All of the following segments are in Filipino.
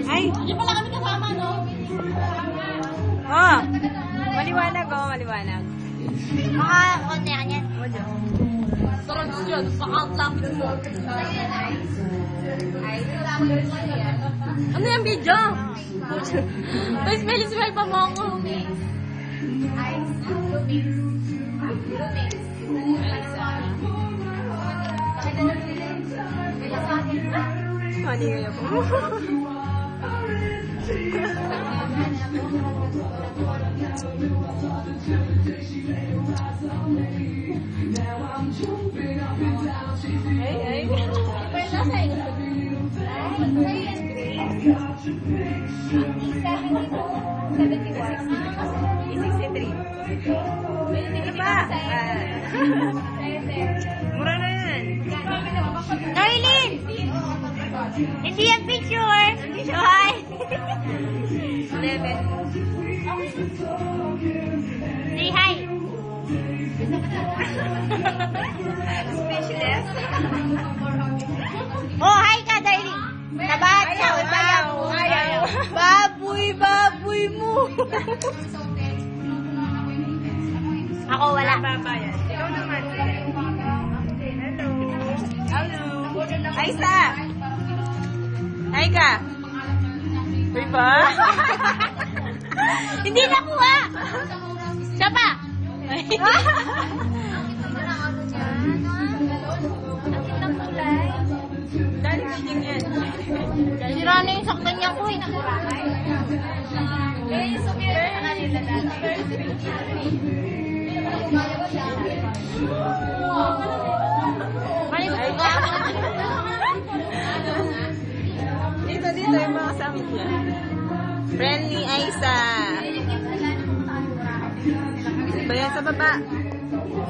Ay! Hindi pala kami kasama, no? Oh! Maliwanag, oh, maliwanag. Mga konti yan yan. Sarap yun, pakakapit mo. Ano yung video? Tapos smell pa mo ako. Mali kayo po. Ay. Mura na yan. Darlene! Hindi yan picture! Hi! 11. Say hi! Speechless. Oh, hi ka, Darlene! Tabat! Ayaw. Baboy mo! Ako wala. Babayan. Ikaw naman. Hello. Aisa! Hi ka! Uy ba? Hindi nakuha! Siya pa! Dali ka din yan. Sira na yung saktan niya ko eh. Dito yung mga kasama niya. Friendly Aisa. Ba yan sa baba?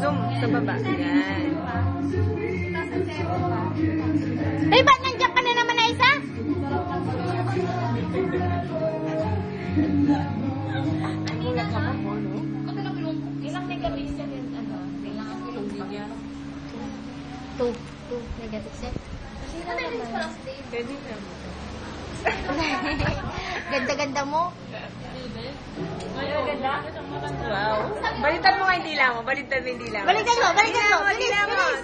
Zoom sa baba. Yan. Ay, ba't nandiyan ka na naman, Aisa? Two negative set. Pwede na mo. Ganda-ganda mo. Wow. Balitan mo nga yung dila mo. Balitan mo yung dila mo. Balikan mo. Dila mo.